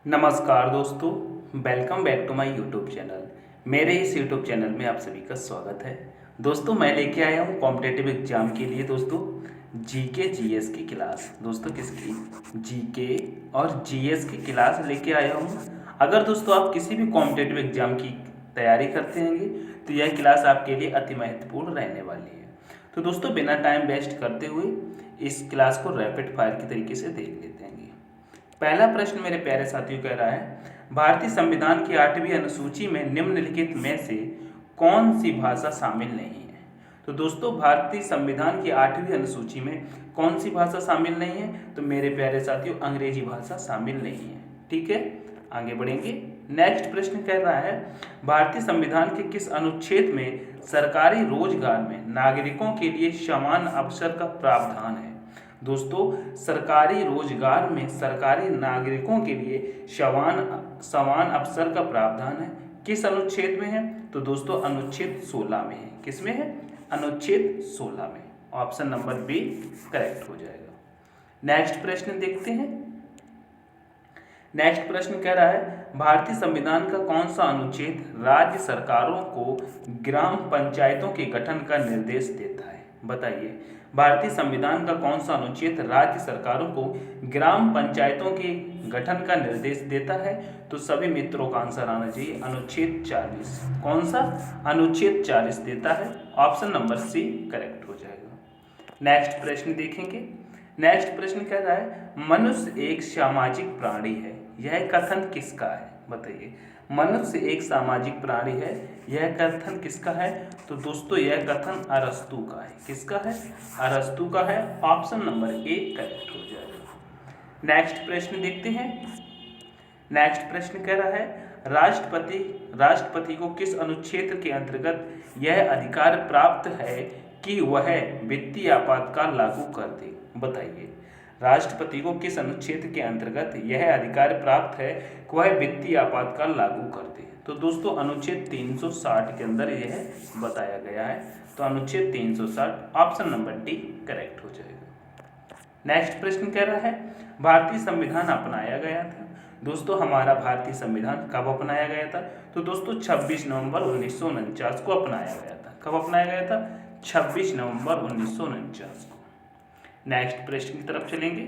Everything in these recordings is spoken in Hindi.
नमस्कार दोस्तों, welcome back to my YouTube channel. मेरे इस यूट्यूब चैनल में आप सभी का स्वागत है। दोस्तों मैं लेके आया हूँ कॉम्पिटिटिव एग्जाम के लिए दोस्तों जीके जीएस की क्लास। दोस्तों किसकी? जीके और जीएस की क्लास लेके आया हूँ। अगर दोस्तों आप किसी भी कॉम्पिटिटिव एग्जाम की तैयारी करते हैं तो यह क्लास आपके लिए अति महत्वपूर्ण रहने वाली है। तो दोस्तों बिना टाइम वेस्ट करते हुए इस क्लास को रैपिड फायर की तरीके से देख लेते हैं। पहला प्रश्न मेरे प्यारे साथियों कह रहा है, भारतीय संविधान की 8वीं अनुसूची में निम्नलिखित में से कौन सी भाषा शामिल नहीं है? तो दोस्तों भारतीय संविधान की 8वीं अनुसूची में कौन सी भाषा शामिल नहीं है? तो मेरे प्यारे साथियों अंग्रेजी भाषा शामिल नहीं है। ठीक है, आगे बढ़ेंगे। नेक्स्ट प्रश्न कह रहा है, भारतीय संविधान के किस अनुच्छेद में सरकारी रोजगार में नागरिकों के लिए समान अवसर का प्रावधान है? दोस्तों सरकारी रोजगार में सरकारी नागरिकों के लिए समान अवसर का प्रावधान है। किस अनुच्छेद में है? तो दोस्तों अनुच्छेद 16 में है। किस में है? अनुच्छेद 16 में। ऑप्शन नंबर बी करेक्ट हो जाएगा। नेक्स्ट प्रश्न देखते हैं। नेक्स्ट प्रश्न कह रहा है, भारतीय संविधान का कौन सा अनुच्छेद राज्य सरकारों को ग्राम पंचायतों के गठन का निर्देश देता है? बताइए, भारतीय संविधान का कौन सा अनुच्छेद राज्य सरकारों को ग्राम पंचायतों के गठन का निर्देश देता है? तो सभी मित्रों का आंसर आना चाहिए अनुच्छेद 40। कौन सा? अनुच्छेद 40 देता है। ऑप्शन नंबर सी करेक्ट हो जाएगा। नेक्स्ट प्रश्न देखेंगे। नेक्स्ट प्रश्न कह रहा है, मनुष्य एक सामाजिक प्राणी है, यह कथन किसका है? बताइए, मनुष्य एक सामाजिक प्राणी है, यह कथन किसका है? तो दोस्तों यह कथन अरस्तु का है। किसका है? अरस्तु का है। ऑप्शन नंबर ए करेक्ट हो जाएगा। नेक्स्ट प्रश्न देखते हैं। नेक्स्ट प्रश्न कह रहा है, राष्ट्रपति को किस अनुच्छेद के अंतर्गत यह अधिकार प्राप्त है कि वह वित्तीय आपातकाल लागू कर दे? बताइए, राष्ट्रपति को किस अनुच्छेद के अंतर्गत यह अधिकार प्राप्त है कि वह वित्तीय आपातकाल लागू कर दे? तो दोस्तों अनुच्छेद 360 के अंदर यह बताया गया है। तो अनुच्छेद 360 ऑप्शन नंबर डी करेक्ट हो जाएगा। नेक्स्ट प्रश्न कह रहा है, भारतीय संविधान अपनाया गया था। दोस्तों हमारा भारतीय संविधान कब अपनाया गया था? तो दोस्तों 26 नवंबर 1949 को अपनाया गया था। कब अपनाया गया था? 26 नवंबर 1949 को। नेक्स्ट प्रश्न की तरफ चलेंगे।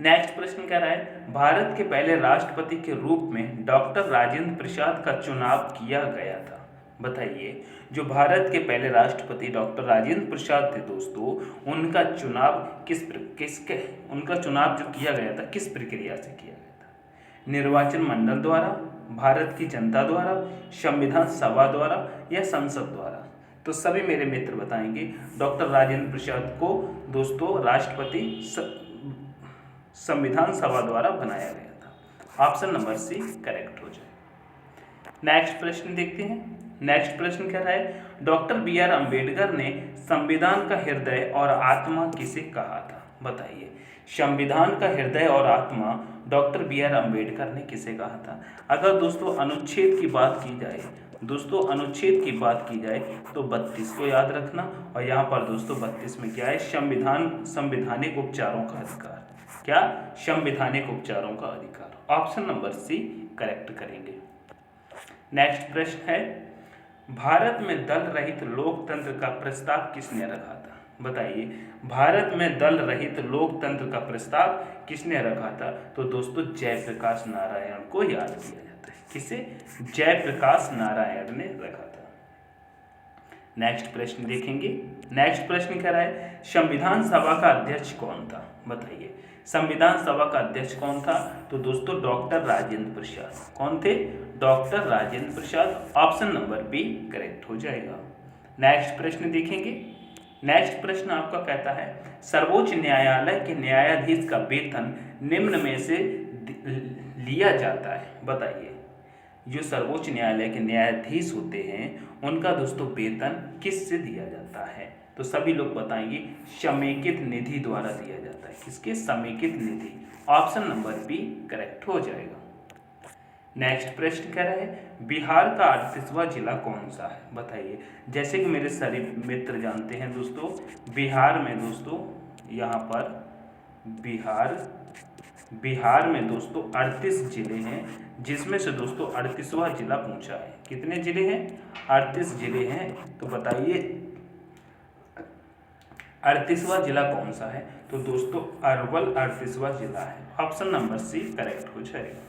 नेक्स्ट प्रश्न कह रहा है, भारत के पहले राष्ट्रपति के रूप में डॉक्टर राजेंद्र प्रसाद का चुनाव किया गया था। बताइए, जो भारत के पहले राष्ट्रपति डॉक्टर राजेंद्र प्रसाद थे दोस्तों, उनका चुनाव उनका चुनाव जो किया गया था किस प्रक्रिया से किया गया था? निर्वाचन मंडल द्वारा, भारत की जनता द्वारा, संविधान सभा द्वारा या संसद द्वारा? तो सभी मेरे मित्र बताएंगे, डॉक्टर राजेंद्र प्रसाद को दोस्तों राष्ट्रपति संविधान सभा द्वारा बनाया गया था। ऑप्शन नंबर सी करेक्ट हो जाए। नेक्स्ट प्रश्न देखते हैं। नेक्स्ट प्रश्न कह रहा है, डॉक्टर बी आर अम्बेडकर ने संविधान का हृदय और आत्मा किसे कहा था? बताइए, संविधान का हृदय और आत्मा डॉक्टर बी आर अम्बेडकर ने किसे कहा था? अगर दोस्तों अनुच्छेद की बात की जाए, दोस्तों अनुच्छेद की बात की जाए तो 32 को याद रखना। और यहाँ पर दोस्तों 32 में क्या है? संवैधानिक उपचारों का अधिकार। क्या? संवैधानिक उपचारों का अधिकार। ऑप्शन नंबर सी करेक्ट करेंगे। नेक्स्ट प्रश्न है, भारत में दल रहित लोकतंत्र का प्रस्ताव किसने रखा था? बताइए, भारत में दल रहित लोकतंत्र का प्रस्ताव किसने रखा था? तो दोस्तों जयप्रकाश नारायण को याद किया जाता है। किसे? जयप्रकाश नारायण ने रखा था। नेक्स्ट प्रश्न देखेंगे। नेक्स्ट प्रश्न कह रहा है, संविधान सभा का अध्यक्ष कौन था? बताइए, संविधान सभा का अध्यक्ष कौन था? तो दोस्तों डॉक्टर राजेंद्र प्रसाद। कौन थे? Doctor Rajendra Prasad. Option number B correct हो जाएगा। नेक्स्ट प्रश्न देखेंगे। नेक्स्ट प्रश्न आपका कहता है, सर्वोच्च न्यायालय के न्यायाधीश का वेतन निम्न में से लिया जाता है। बताइए, जो सर्वोच्च न्यायालय के न्यायाधीश होते हैं उनका दोस्तों वेतन किस से दिया जाता है? तो सभी लोग बताएंगे समेकित निधि द्वारा दिया जाता है। किसके? समेकित निधि। ऑप्शन नंबर बी करेक्ट हो जाएगा। नेक्स्ट प्रश्न कह रहा है, बिहार का 38वां जिला कौन सा है? बताइए, जैसे कि मेरे सभी मित्र जानते हैं दोस्तों, बिहार में दोस्तों यहाँ पर बिहार बिहार में दोस्तों 38 जिले हैं, जिसमें से दोस्तों 38वां जिला पहुंचा है। कितने जिले हैं? 38 जिले हैं। तो बताइए 38वां जिला कौन सा है? तो दोस्तों अरवल 38वां जिला है। ऑप्शन नंबर सी करेक्ट हो जाएगा।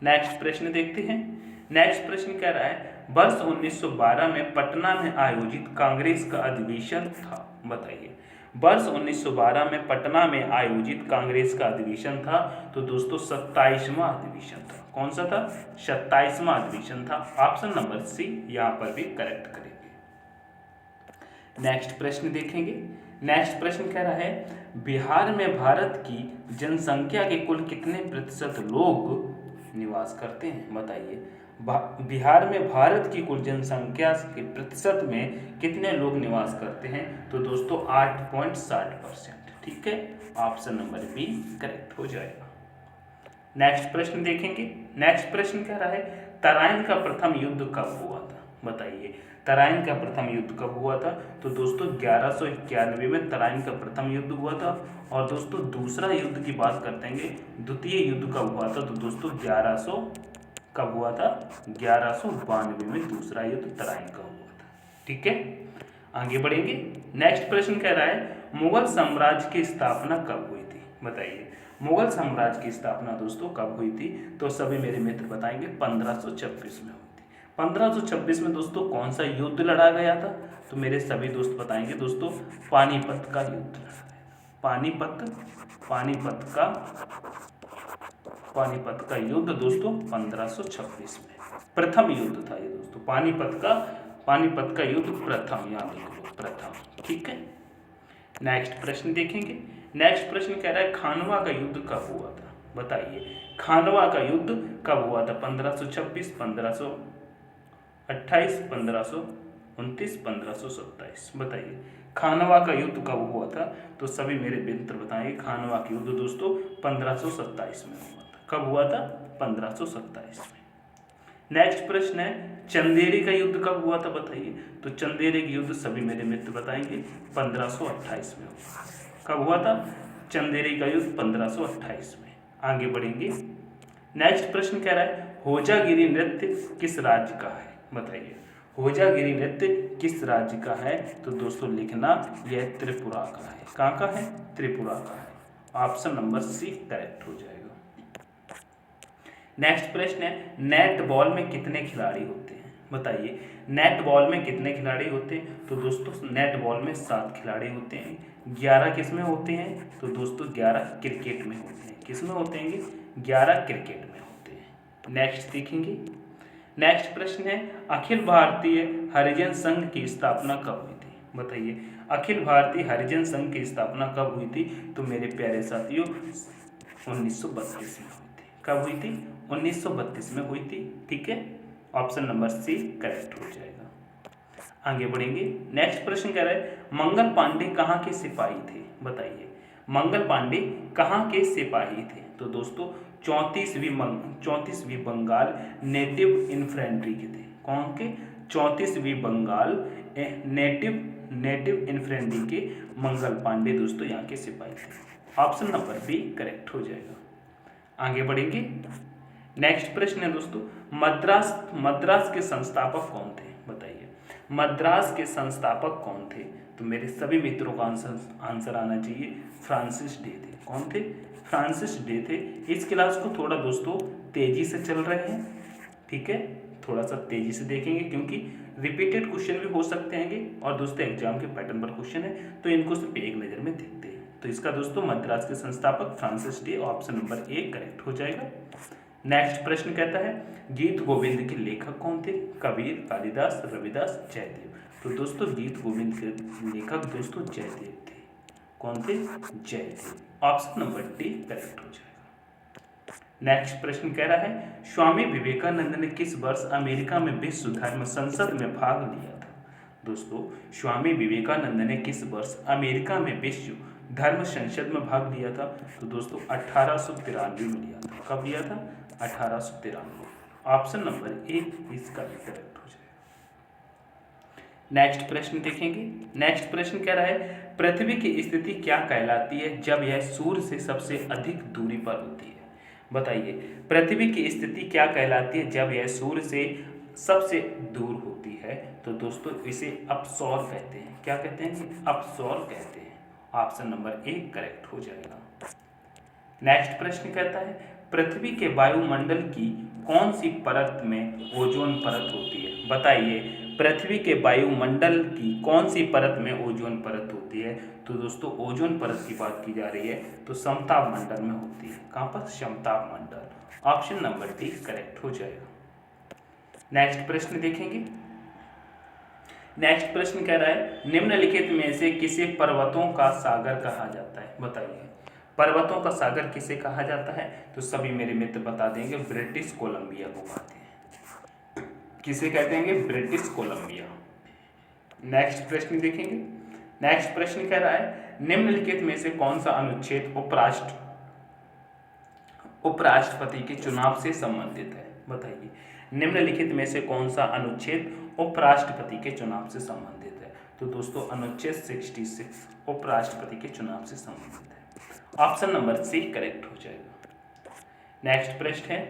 नेक्स्ट प्रश्न देखते हैं। नेक्स्ट प्रश्न कह रहा है वर्ष 1912 में पटना में आयोजित कांग्रेस का अधिवेशन था। बताइए वर्ष 1912 में पटना में आयोजित कांग्रेस का अधिवेशन था। तो दोस्तों 27वां अधिवेशन था। कौन सा था? 27वां अधिवेशन था। ऑप्शन नंबर सी यहाँ पर भी करेक्ट करेंगे। नेक्स्ट प्रश्न देखेंगे। नेक्स्ट प्रश्न कह रहा है बिहार में भारत की जनसंख्या के कुल कितने प्रतिशत लोग निवास करते हैं? बताइए बिहार में भारत की कुल जनसंख्या के प्रतिशत में कितने लोग निवास करते हैं? तो दोस्तों 8.60%। ठीक है, ऑप्शन नंबर बी करेक्ट हो जाएगा। नेक्स्ट प्रश्न देखेंगे। नेक्स्ट प्रश्न कह रहा है तराइन का प्रथम युद्ध कब हुआ था? बताइए तराइन का प्रथम युद्ध कब हुआ था? तो दोस्तों 1191 में तराइन का प्रथम युद्ध हुआ था। और दोस्तों दूसरा युद्ध की बात करते हैं, द्वितीय युद्ध कब हुआ था? तो दोस्तों 1100 कब हुआ था? 1192 में दूसरा युद्ध तराइन का हुआ था। ठीक है, आगे बढ़ेंगे। नेक्स्ट प्रश्न कह रहा है मुगल साम्राज्य की स्थापना कब हुई थी? बताइए मुगल साम्राज्य की स्थापना दोस्तों कब हुई थी? तो सभी मेरे मित्र बताएंगे 1526 में हुई थी। 1526 में दोस्तों कौन सा युद्ध लड़ा गया था? तो मेरे सभी दोस्त बताएंगे दोस्तों पानीपत का युद्ध लड़ा गया था। पानीपत का युद्ध दोस्तों 1526 में प्रथम युद्ध था ये दोस्तों। पानीपत का युद्ध प्रथम, याद रखो प्रथम। ठीक है, नेक्स्ट प्रश्न देखेंगे। नेक्स्ट प्रश्न कह रहा है खानवा का युद्ध कब हुआ था? बताइए खानवा का युद्ध कब हुआ था? 1526, 1528, 1529, 1527। बताइए खानवा का युद्ध कब हुआ था? तो सभी मेरे मित्र बताएंगे खानवा का युद्ध दोस्तों 1527 में हुआ था। कब हुआ था? 1527 में। नेक्स्ट प्रश्न है चंदेरी का युद्ध कब हुआ था? बताइए तो चंदेरी का युद्ध सभी मेरे मित्र बताएंगे 1528 में हुआ। कब हुआ था? चंदेरी का युद्ध 1528 में। आगे बढ़ेंगे। नेक्स्ट प्रश्न कह रहा है होजागिरी नृत्य किस राज्य का है? बताइए होजागिरी नृत्य किस राज्य का है? तो दोस्तों लिखना यह त्रिपुरा का है। कहाँ का है? त्रिपुरा का है। ऑप्शन नंबर सी करेक्ट हो जाएगा। नेक्स्ट प्रश्न है नेट बॉल में कितने खिलाड़ी होते हैं? बताइए नेट बॉल में कितने खिलाड़ी होते हैं? तो दोस्तों नेट बॉल में 7 खिलाड़ी होते हैं। 11 किस में होते हैं? तो दोस्तों 11 क्रिकेट में होते हैं। किस में होते हैं? 11 क्रिकेट में होते हैं। नेक्स्ट देखेंगे। नेक्स्ट प्रश्न है अखिल भारतीय हरिजन संघ की स्थापना कब हुई थी? बताइए अखिल भारतीय हरिजन संघ की स्थापना कब हुई थी? तो मेरे प्यारे साथियों 1932 में हुई थी। कब हुई थी? 1932 में हुई थी। ठीक है, ऑप्शन नंबर सी करेक्ट हो जाएगा। आगे बढ़ेंगे। नेक्स्ट प्रश्न कह रहा है मंगल पांडे कहाँ के सिपाही थे? बताइए मंगल पांडे कहाँ के सिपाही थे? तो दोस्तों 34वीं बंगाल नेटिव इन्फेंट्री के थे। कौन के? 34वीं बंगाल नेटिव इन्फेंट्री के मंगल पांडे दोस्तों यहाँ के सिपाही थे। ऑप्शन नंबर बी करेक्ट हो जाएगा। आगे बढ़ेंगे। नेक्स्ट प्रश्न है दोस्तों मद्रास के संस्थापक कौन थे? बताइए मद्रास के संस्थापक कौन थे? तो मेरे सभी मित्रों का आंसर आना चाहिए फ्रांसिस डे थे। कौन थे? फ्रांसिस डे थे। इस क्लास को थोड़ा दोस्तों तेजी से चल रहे हैं। ठीक है, थोड़ा सा तेजी से देखेंगे क्योंकि रिपीटेड क्वेश्चन भी हो सकते हैं और दोस्तों एग्जाम के पैटर्न पर क्वेश्चन है तो इनको सिर्फ एक नज़र में देखते हैं। तो इसका दोस्तों मद्रास के संस्थापक Francis day, option number A correct हो जाएगा। नेक्स्ट प्रश्न कहता है गीत गोविंद के लेखक कौन थे? कबीर, कालिदास, रविदास, जयदेव। तो दोस्तों गीत गोविंद के लेखक दोस्तों जयदेव थे। कौन थे? Jaidev. Option number D correct हो जाएगा। नेक्स्ट प्रश्न कह रहा है स्वामी विवेकानंद ने किस वर्ष अमेरिका में विश्व धर्म संसद में भाग लिया था? दोस्तों स्वामी विवेकानंद ने किस वर्ष अमेरिका में विश्व धर्म संसद में भाग लिया था? तो दोस्तों 1893 में लिया था। कब लिया था? 1893। ऑप्शन नंबर ए इसका भी करेक्ट हो जाएगा। नेक्स्ट प्रश्न देखेंगे। नेक्स्ट प्रश्न कह रहा है पृथ्वी की स्थिति क्या कहलाती है जब यह सूर्य से सबसे अधिक दूरी पर होती है। बताइए पृथ्वी की स्थिति क्या कहलाती है जब यह सूर्य से सबसे दूर होती है। तो दोस्तों इसे अपसौर कहते हैं। क्या कहते हैं? अपसौर कहते हैं। ऑप्शन नंबर ए करेक्ट हो जाएगा। नेक्स्ट प्रश्न कहता है पृथ्वी के वायुमंडल की कौन सी परत में ओजोन परत होती है। बताइए पृथ्वी के वायुमंडल की कौन सी परत में ओजोन परत होती है। तो दोस्तों ओजोन परत की बात की जा रही है तो समताप मंडल में होती है। कहाँ पर? समताप मंडल। ऑप्शन नंबर डी करेक्ट हो जाएगा। नेक्स्ट प्रश्न देखेंगे। नेक्स्ट प्रश्न कह रहा है निम्नलिखित में से किसे पर्वतों का सागर कहा जाता है। बताइए पर्वतों का सागर किसे कहा जाता है। तो सभी मेरे मित्र बता देंगे ब्रिटिश कोलंबिया को कहते हैं। किसे कहते हैं? British Columbia. नेक्स्ट प्रश्न देखेंगे। नेक्स्ट प्रश्न कह रहा है निम्नलिखित में से कौन सा अनुच्छेद उपराष्ट्रपति के चुनाव से संबंधित है। बताइए निम्नलिखित में से कौन सा अनुच्छेद उपराष्ट्रपति के चुनाव से संबंधित है। तो दोस्तों अनुच्छेद 66 उपराष्ट्रपति के चुनाव से संबंधित है। ऑप्शन नंबर सी करेक्ट हो जाएगा। नेक्स्ट प्रश्न है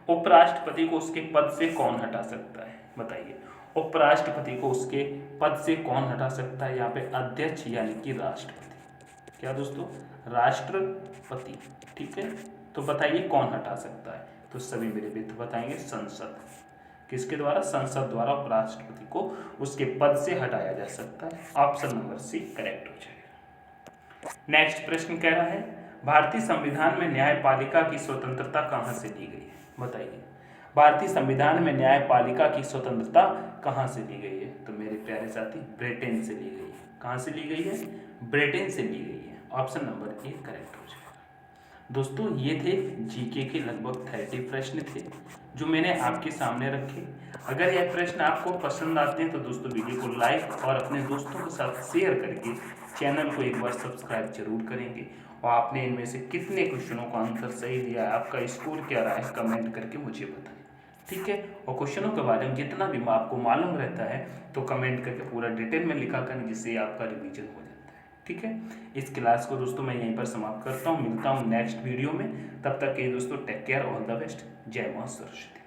उपराष्ट्रपति को उसके पद से कौन हटा सकता है। बताइए उपराष्ट्रपति को उसके पद से कौन हटा सकता है। यहाँ पे अध्यक्ष यानी कि राष्ट्रपति। क्या दोस्तों? राष्ट्रपति। ठीक है तो बताइए कौन हटा सकता है। तो सभी मेरे मित्र बताएंगे संसद। किसके द्वारा? संसद द्वारा उपराष्ट्रपति को उसके पद से हटाया जा सकता है। ऑप्शन नंबर सी करेक्ट हो जाएगा। नेक्स्ट प्रश्न कह रहा है भारतीय संविधान में न्यायपालिका की स्वतंत्रता कहाँ से ली गई है। बताइए भारतीय संविधान में न्यायपालिका की स्वतंत्रता कहाँ से ली गई है। तो मेरे प्यारे साथी ब्रिटेन से ली गई है। कहाँ से ली गई है? ब्रिटेन से ली गई है। ऑप्शन नंबर ए करेक्ट हो जाएगा। दोस्तों ये थे जीके के लगभग 30 प्रश्न थे जो मैंने आपके सामने रखे। अगर यह प्रश्न आपको पसंद आते हैं तो दोस्तों वीडियो को लाइक और अपने दोस्तों के साथ शेयर करके चैनल को एक बार सब्सक्राइब जरूर करेंगे। और आपने इनमें से कितने क्वेश्चनों का आंसर सही दिया है, आपका स्कोर क्या रहा है, कमेंट करके मुझे बताएं। ठीक है और क्वेश्चनों के बारे में जितना भी आपको मालूम रहता है तो कमेंट करके पूरा डिटेल में लिखा करें जिससे आपका रिवीजन हो जाए। ठीक है इस क्लास को दोस्तों मैं यहीं पर समाप्त करता हूँ। मिलता हूँ नेक्स्ट वीडियो में। तब तक के दोस्तों take care, all the best. जय मां सरस्वती।